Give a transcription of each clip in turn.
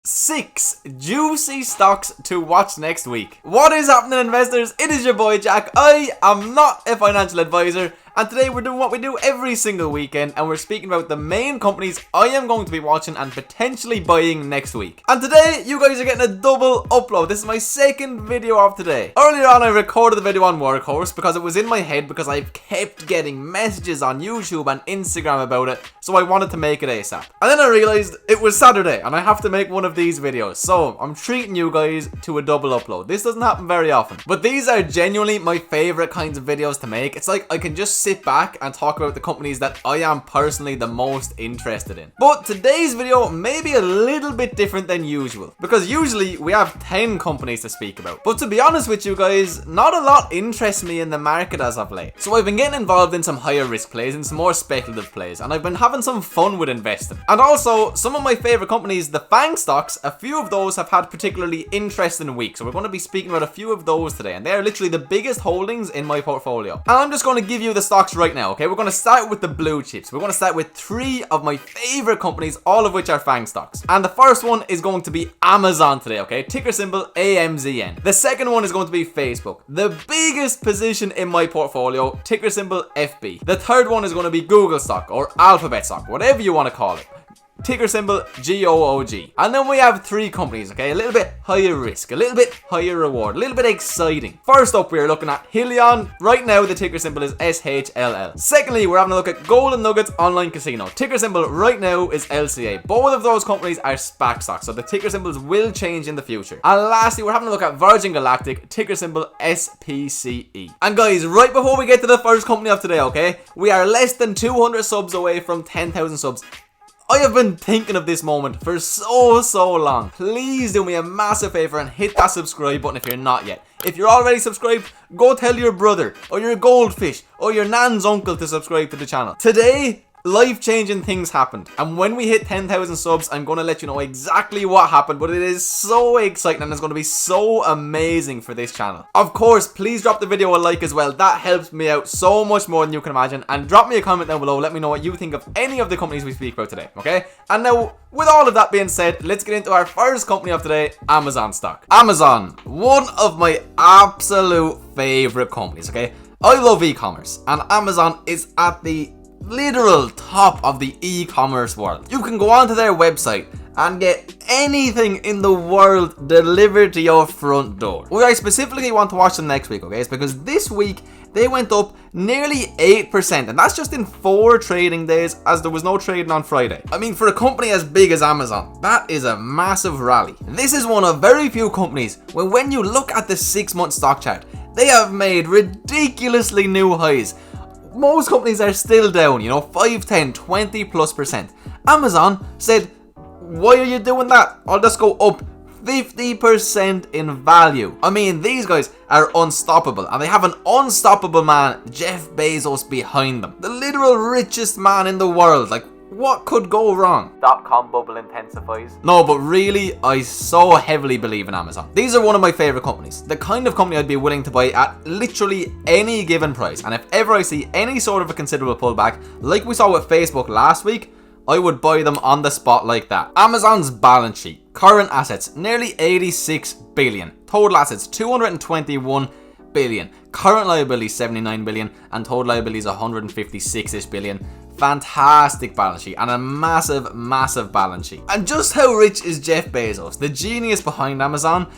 6 juicy stocks to watch next week. What is happening, investors? It is your boy Jack. I am not a financial advisor, and today we're doing what we do every single weekend, and we're speaking about the main companies I am going to be watching and potentially buying next week. And today you guys are getting a double upload. This is my second video of today. Earlier on I recorded the video on Workhorse because it was in my head because I've kept getting messages on YouTube and Instagram about it, so I wanted to make it ASAP. And then I realized it was Saturday and I have to make one of these videos, so I'm treating you guys to a double upload. This doesn't happen very often, but these are genuinely my favorite kinds of videos to make. It's like I can just sit back and talk about the companies that I am personally the most interested in. But today's video may be a little bit different than usual, because usually we have 10 companies to speak about. But to be honest with you guys, not a lot interests me in the market as of late. So I've been getting involved in some higher risk plays and some more speculative plays, and I've been having some fun with investing. And also, some of my favorite companies, the FAANG Stocks, a few of those have had particularly interesting weeks. So we're going to be speaking about a few of those today, and they are literally the biggest holdings in my portfolio. And I'm just going to give you the stocks right now, okay? We're going to start with the blue chips. We're going to start with 3 of my favorite companies, all of which are FAANG stocks. And the first one is going to be Amazon today, okay? Ticker symbol AMZN. The second one is going to be Facebook, the biggest position in my portfolio, ticker symbol FB. The third one is going to be Google stock or Alphabet stock, whatever you want to call it, ticker symbol GOOG. And then we have 3 companies, okay? A little bit higher risk, a little bit higher reward, a little bit exciting. First up, we're looking at Hyliion. Right now, the ticker symbol is SHLL. Secondly, we're having a look at Golden Nuggets Online Casino. Ticker symbol right now is LCA. Both of those companies are SPAC stocks, so the ticker symbols will change in the future. And lastly, we're having a look at Virgin Galactic, ticker symbol SPCE. And guys, right before we get to the first company of today, okay? We are less than 200 subs away from 10,000 subs. I have been thinking of this moment for so long. Please do me a massive favor and hit that subscribe button if you're not yet. If you're already subscribed, go tell your brother or your goldfish or your nan's uncle to subscribe to the channel. Today, life-changing things happened, and when we hit 10,000 subs, I'm going to let you know exactly what happened, but it is so exciting and it's going to be so amazing for this channel. Of course, please drop the video a like as well. That helps me out so much more than you can imagine, and drop me a comment down below. Let me know what you think of any of the companies we speak about today, okay? And now, with all of that being said, let's get into our first company of today, Amazon stock. Amazon, one of my absolute favorite companies, okay? I love e-commerce, and Amazon is at the literal top of the e-commerce world. You can go onto their website and get anything in the world delivered to your front door. What I specifically want to watch them next week, okay, is because this week they went up nearly 8%, and that's just in 4 trading days, as there was no trading on Friday. I mean, for a company as big as Amazon, that is a massive rally. This is one of very few companies when you look at the 6-month stock chart, they have made ridiculously new highs. Most companies are still down, 5, 10, 20+%. Amazon said, why are you doing that? I'll just go up 50% in value. I mean, these guys are unstoppable, and they have an unstoppable man, Jeff Bezos, behind them. The literal richest man in the world. Like, what could go wrong? .com bubble intensifies. No, but really, I so heavily believe in Amazon. These are one of my favorite companies. The kind of company I'd be willing to buy at literally any given price. And if ever I see any sort of a considerable pullback, like we saw with Facebook last week, I would buy them on the spot like that. Amazon's balance sheet. Current assets, nearly 86 billion. Total assets, 221 billion. Current liabilities, 79 billion. And total liabilities, 156-ish billion. Fantastic balance sheet and a massive balance sheet. And just how rich is Jeff Bezos, the genius behind Amazon?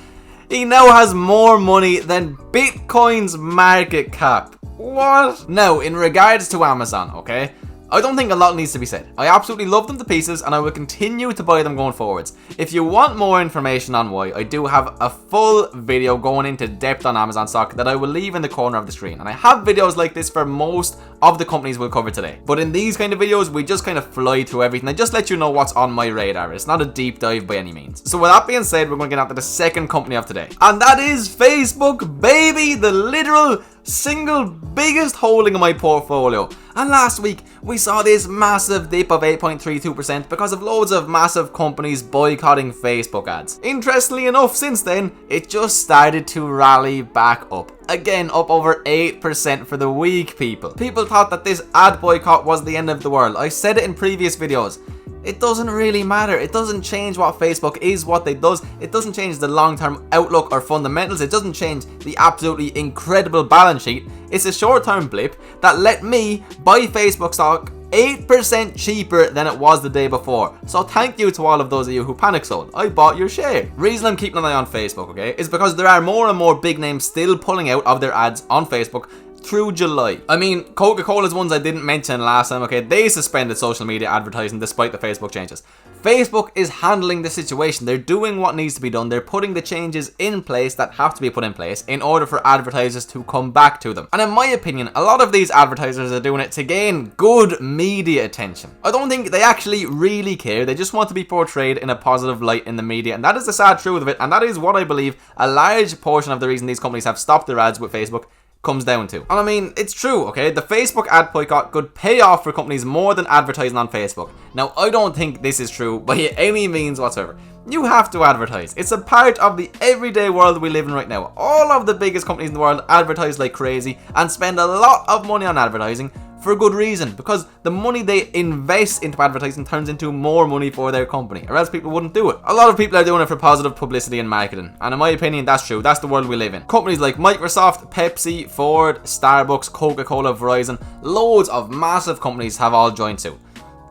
He now has more money than Bitcoin's market cap. What? Now, in regards to Amazon, okay, I don't think a lot needs to be said. I absolutely love them to pieces, and I will continue to buy them going forwards. If you want more information on why, I do have a full video going into depth on Amazon stock that I will leave in the corner of the screen. And I have videos like this for most of the companies we'll cover today. But in these kind of videos, we just kind of fly through everything. I just let you know what's on my radar. It's not a deep dive by any means. So with that being said, we're going to get into the second company of today. And that is Facebook, baby! The literal single biggest holding in my portfolio. And last week, we saw this massive dip of 8.32% because of loads of massive companies boycotting Facebook ads. Interestingly enough, since then, it just started to rally back up. again up over 8% for the week, people. People thought that this ad boycott was the end of the world. I said it in previous videos. It doesn't really matter. It doesn't change what Facebook is, what they does. It doesn't change the long-term outlook or fundamentals. It doesn't change the absolutely incredible balance sheet. It's a short-term blip that let me buy Facebook stock 8% cheaper than it was the day before. So thank you to all of those of you who panic sold. I bought your share. Reason I'm keeping an eye on Facebook, okay, is because there are more and more big names still pulling out of their ads on Facebook through July. I mean, Coca-Cola's ones I didn't mention last time, okay? They suspended social media advertising despite the Facebook changes. Facebook is handling the situation. They're doing what needs to be done. They're putting the changes in place that have to be put in place in order for advertisers to come back to them. And in my opinion, a lot of these advertisers are doing it to gain good media attention. I don't think they actually really care. They just want to be portrayed in a positive light in the media. And that is the sad truth of it. And that is what I believe a large portion of the reason these companies have stopped their ads with Facebook comes down to. And I mean, it's true, okay? The Facebook ad boycott could pay off for companies more than advertising on Facebook. Now, I don't think this is true by any means whatsoever. You have to advertise. It's a part of the everyday world we live in right now. All of the biggest companies in the world advertise like crazy and spend a lot of money on advertising for a good reason, because the money they invest into advertising turns into more money for their company, or else people wouldn't do it. A lot of people are doing it for positive publicity and marketing, and in my opinion, that's true. That's the world we live in. Companies like Microsoft, Pepsi, Ford, Starbucks, Coca-Cola, Verizon, loads of massive companies have all joined suit.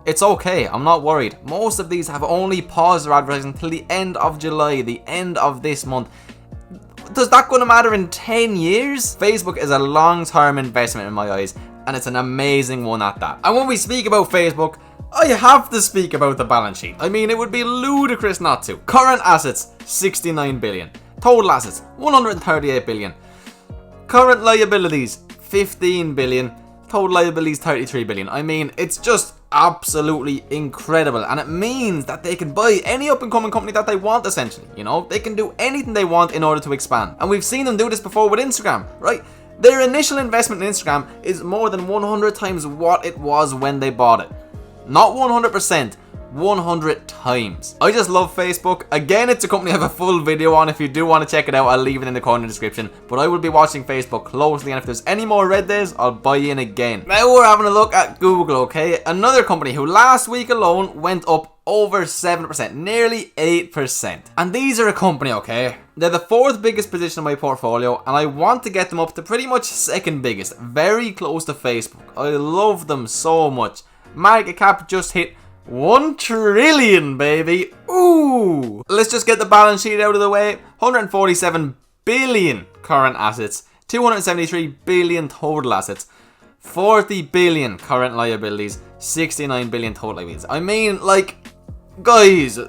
It's okay, I'm not worried. Most of these have only paused their advertising until the end of July, the end of this month. Does that going to matter in 10 years? Facebook is a long-term investment in my eyes, and it's an amazing one at that. And when we speak about Facebook, I have to speak about the balance sheet. I mean, it would be ludicrous not to. Current assets, 69 billion. Total assets, 138 billion. Current liabilities, 15 billion. Total liabilities, 33 billion. I mean, it's just absolutely incredible, and it means that they can buy any up-and-coming company that they want, essentially. You know, they can do anything they want in order to expand. And we've seen them do this before with Instagram, right? Their initial investment in Instagram is more than 100 times what it was when they bought it. Not 100%, 100 times. I just love Facebook. Again, it's a company I have a full video on. If you do want to check it out, I'll leave it in the corner description. But I will be watching Facebook closely, and if there's any more red days, I'll buy in again. Now we're having a look at Google, okay? Another company who last week alone went up over 7%, nearly 8%. And these are a company, okay? They're the fourth biggest position in my portfolio, and I want to get them up to pretty much second biggest, very close to Facebook. I love them so much. Market cap just hit 1 trillion, baby. Ooh. Let's just get the balance sheet out of the way. 147 billion current assets, 273 billion total assets, 40 billion current liabilities, 69 billion total liabilities. I mean, like, guys,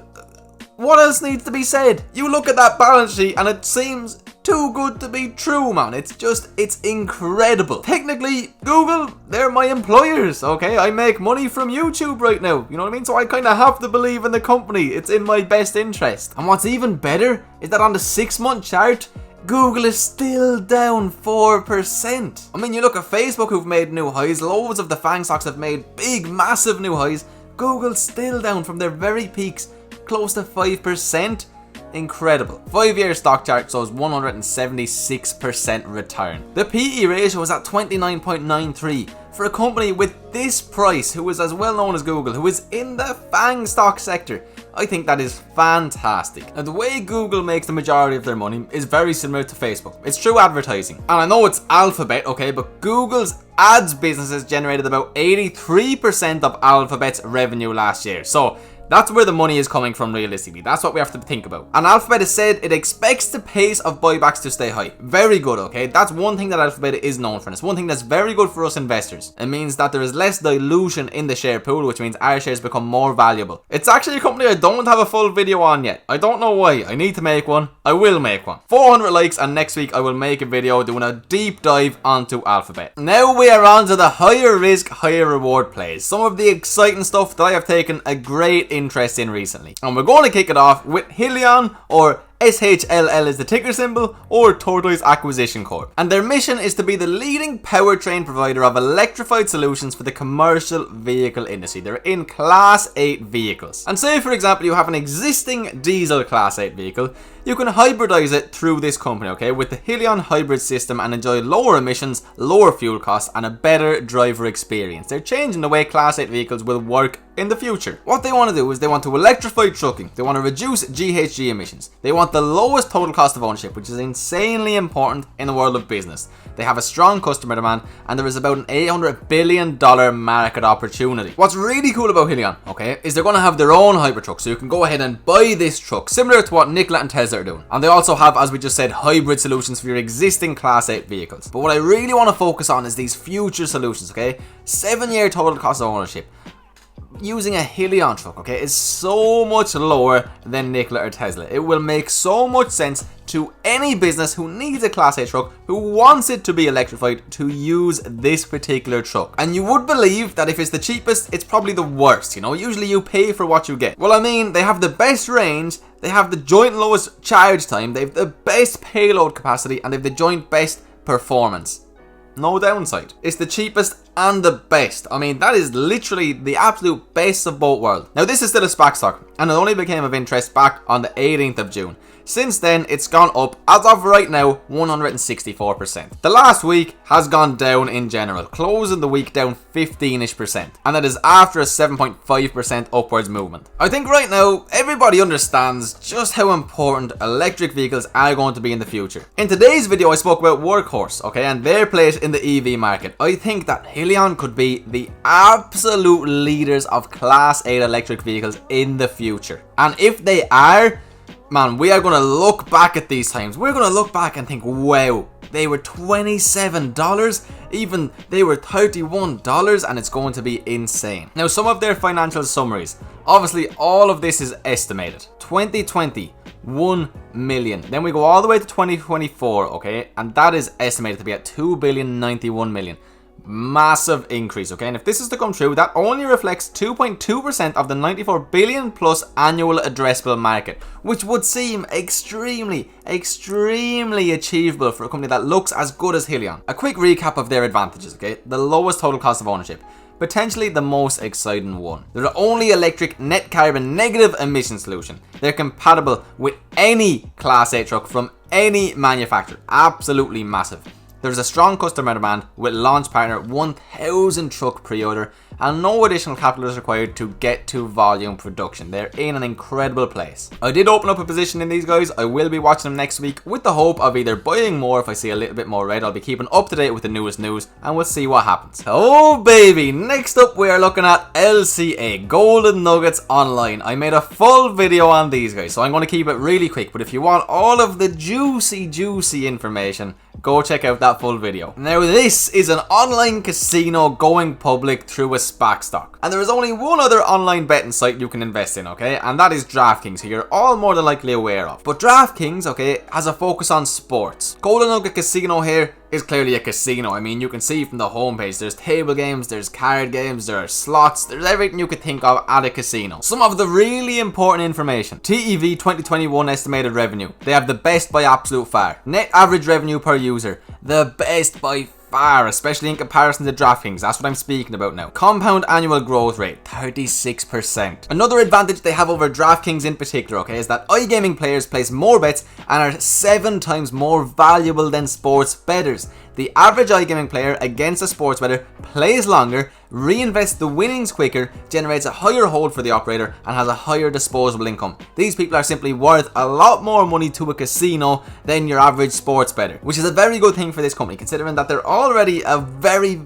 what else needs to be said? You look at that balance sheet and it seems too good to be true, man. It's incredible. Technically, Google, they're my employers, okay? I make money from YouTube right now, you know what I mean? So I kind of have to believe in the company. It's in my best interest. And what's even better is that on the 6-month chart, Google is still down 4%. I mean, you look at Facebook, who've made new highs. Loads of the FAANG stocks have made big, massive new highs. Google's still down from their very peaks, close to 5%. Incredible. 5-year stock chart shows 176% return. The PE ratio is at 29.93 for a company with this price, who is as well known as Google, who is in the FAANG stock sector. I think that is fantastic. And the way Google makes the majority of their money is very similar to Facebook. It's through advertising. And I know it's Alphabet, okay, but Google's ads businesses generated about 83% of Alphabet's revenue last year. So that's where the money is coming from realistically. That's what we have to think about. And Alphabet has said it expects the pace of buybacks to stay high. Very good, okay? That's one thing that Alphabet is known for. And it's one thing that's very good for us investors. It means that there is less dilution in the share pool, which means our shares become more valuable. It's actually a company I don't have a full video on yet. I don't know why. I need to make one. I will make one. 400 likes, and next week I will make a video doing a deep dive onto Alphabet. Now we are on to the higher risk, higher reward plays. Some of the exciting stuff that I have taken a great interest in recently. And we're going to kick it off with Hyliion, or SHLL is the ticker symbol, or Tortoise Acquisition Corp. And their mission is to be the leading powertrain provider of electrified solutions for the commercial vehicle industry. They're in Class 8 vehicles. And say, for example, you have an existing diesel Class 8 vehicle, you can hybridize it through this company, okay, with the Hyliion hybrid system and enjoy lower emissions, lower fuel costs, and a better driver experience. They're changing the way Class 8 vehicles will work in the future. What they want to do is they want to electrify trucking, they want to reduce GHG emissions, they want the lowest total cost of ownership, which is insanely important in the world of business. They have a strong customer demand, and there is about an $800 billion market opportunity. What's really cool about Hyliion, okay, is they're going to have their own hybrid truck, so you can go ahead and buy this truck, similar to what Nugget and Tesla are doing. And they also have, as we just said, hybrid solutions for your existing Class 8 vehicles. But what I really want to focus on is these future solutions, okay? 7-year total cost of ownership. Using a Hyliion truck, okay, is so much lower than Nikola or Tesla. It will make so much sense to any business who needs a Class 8 truck, who wants it to be electrified, to use this particular truck. And you would believe that if it's the cheapest, it's probably the worst, you know? Usually you pay for what you get. Well, I mean, they have the best range, they have the joint lowest charge time, they have the best payload capacity, and they have the joint best performance. No downside. It's the cheapest and the best. I mean, that is literally the absolute best of both worlds. Now, this is still a SPAC stock, and it only became of interest back on the 18th of June. Since then, it's gone up, as of right now, 164%. The last week has gone down in general, closing the week down 15-ish%. And that is after a 7.5% upwards movement. I think right now, everybody understands just how important electric vehicles are going to be in the future. In today's video, I spoke about Workhorse, okay, and their place in the EV market. I think that Hyliion could be the absolute leaders of Class 8 electric vehicles in the future. And if they are, man, we are going to look back at these times. We're going to look back and think, wow, they were $27, even they were $31, and it's going to be insane. Now, some of their financial summaries. Obviously, all of this is estimated. 2020, 1 million. Then we go all the way to 2024, okay, and that is estimated to be at 2,091,000,000. Massive increase, okay, and if this is to come true, that only reflects 2.2% of the 94 billion plus annual addressable market, which would seem extremely achievable for a company that looks as good as Hyliion. A quick recap of their advantages, okay? The lowest total cost of ownership, potentially the most exciting one. They're the only electric net carbon negative emission solution. They're compatible with any Class 8 truck from any manufacturer. Absolutely massive. There's a strong customer demand with launch partner 1,000 truck pre-order, and no additional capital is required to get to volume production. They're in an incredible place. I did open up a position in these guys. I will be watching them next week with the hope of either buying more if I see a little bit more red. I'll be keeping up to date with the newest news, and we'll see what happens. Oh baby, next up we are looking at LCA, Golden Nuggets Online. I made a full video on these guys, so I'm going to keep it really quick, but if you want all of the juicy information, go check out that full video. Now, this is an online casino going public through a SPAC stock. And there is only one other online betting site you can invest in, okay? And that is DraftKings, who you're all more than likely aware of. But DraftKings, okay, has a focus on sports. Golden Nugget Casino here is clearly a casino. I mean, you can see from the homepage, there's table games, there's card games, there are slots, there's everything you could think of at a casino. Some of the really important information. TEV 2021 estimated revenue. They have the best by absolute far. Net average revenue per user. The best by far, especially in comparison to DraftKings. That's what I'm speaking about now. Compound annual growth rate, 36%. Another advantage they have over DraftKings in particular, okay, is that iGaming players place more bets and are 7 times more valuable than sports bettors. The average iGaming player against a sports bettor plays longer, reinvests the winnings quicker, generates a higher hold for the operator, and has a higher disposable income. These people are simply worth a lot more money to a casino than your average sports bettor, which is a very good thing for this company, considering that they're already a very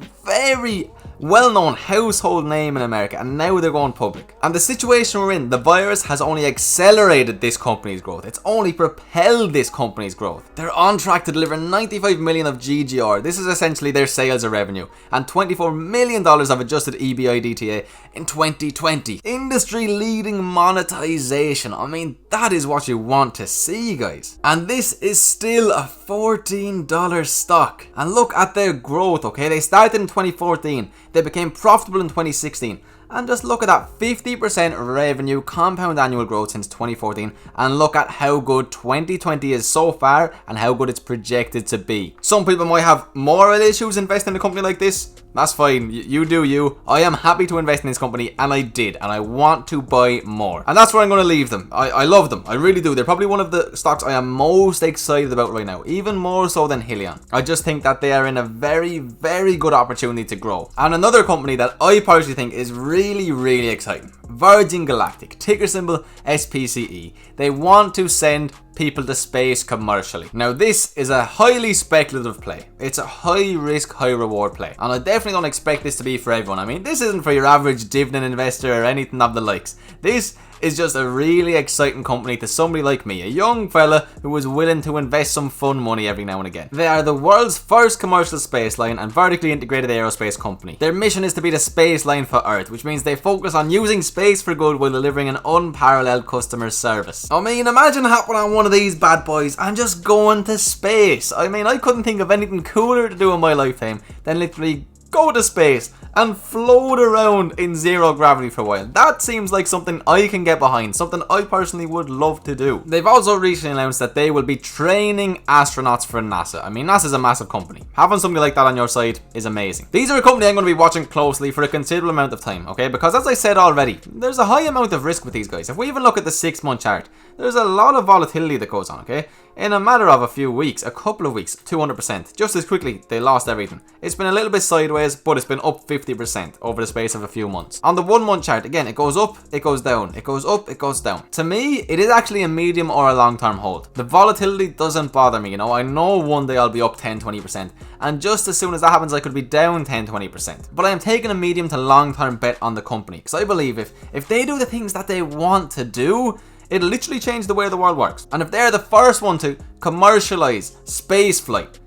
well-known household name in America, and now they're going public. And the situation we're in, the virus has only accelerated this company's growth. It's only propelled this company's growth. They're on track to deliver 95 million of GGR. This is essentially their sales or revenue, and $24 million of adjusted EBITDA in 2020. Industry-leading monetization. I mean, that is what you want to see, guys. And this is still a $14 stock. And look at their growth, okay? They started in 2014. They became profitable in 2016, and just look at that 50% revenue compound annual growth since 2014, and look at how good 2020 is so far and how good it's projected to be. Some people might have moral issues investing in a company like this. That's fine, you do you. I am happy to invest in this company, and I did, and I want to buy more. And that's where I'm going to leave them. I love them, I really do. They're probably one of the stocks I am most excited about right now, even more so than Hyliion. I just think that they are in a very, very good opportunity to grow. And another company that I personally think is really, really exciting, Virgin Galactic, ticker symbol SPCE. They want to send people to space commercially. Now this is a highly speculative play. It's a high risk, high reward play, and I definitely don't expect this to be for everyone. I mean, this isn't for your average dividend investor or anything of the likes. This is just a really exciting company to somebody like me, a young fella who is willing to invest some fun money every now and again. They are the world's first commercial space line and vertically integrated aerospace company. Their mission is to be the space line for Earth, which means they focus on using space for good while delivering an unparalleled customer service. I mean, imagine hopping on one of these bad boys and just going to space. I mean, I couldn't think of anything cooler to do in my lifetime than literally go to space and float around in zero gravity for a while. That seems like something I can get behind, something I personally would love to do. They've also recently announced that they will be training astronauts for NASA. I mean, NASA's a massive company. Having something like that on your side is amazing. These are a company I'm going to be watching closely for a considerable amount of time, okay? Because as I said already, there's a high amount of risk with these guys. If we even look at the 6-month chart, there's a lot of volatility that goes on, okay? In a matter of a few weeks, a couple of weeks, 200%. Just as quickly, they lost everything. It's been a little bit sideways, but it's been up 50% over the space of a few months. On the 1-month chart, again, it goes up, it goes down, it goes up, it goes down. To me, it is actually a medium or a long-term hold. The volatility doesn't bother me, you know. I know one day I'll be up 10-20%, and just as soon as that happens, I could be down 10-20%. But I am taking a medium to long-term bet on the company, because I believe if they do the things that they want to do, it'll literally change the way the world works. And if they're the first one to commercialize space flight,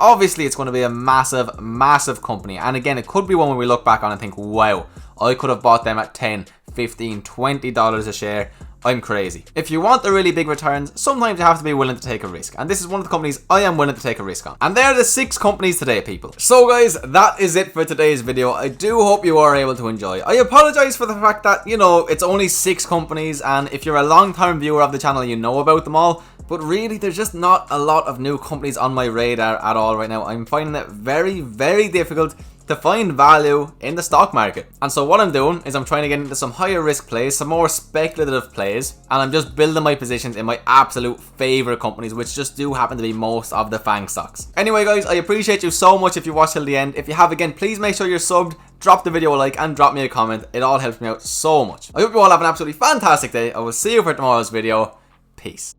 obviously it's going to be a massive, massive company. And again, it could be one where we look back on and think, wow, I could have bought them at $10, $15, $20 a share. I'm crazy. If you want the really big returns, sometimes you have to be willing to take a risk. And this is one of the companies I am willing to take a risk on. And they're the 6 companies today, people. So guys, that is it for today's video. I do hope you are able to enjoy. I apologize for the fact that, you know, it's only 6 companies. And if you're a long-term viewer of the channel, you know about them all. But really, there's just not a lot of new companies on my radar at all right now. I'm finding it very, very difficult to find value in the stock market. And so what I'm doing is I'm trying to get into some higher risk plays, some more speculative plays, and I'm just building my positions in my absolute favorite companies, which just do happen to be most of the FAANG stocks. Anyway guys, I appreciate you so much if you watched till the end. If you have, again, please make sure you're subbed, drop the video a like, and drop me a comment. It all helps me out so much. I hope you all have an absolutely fantastic day. I will see you for tomorrow's video. Peace.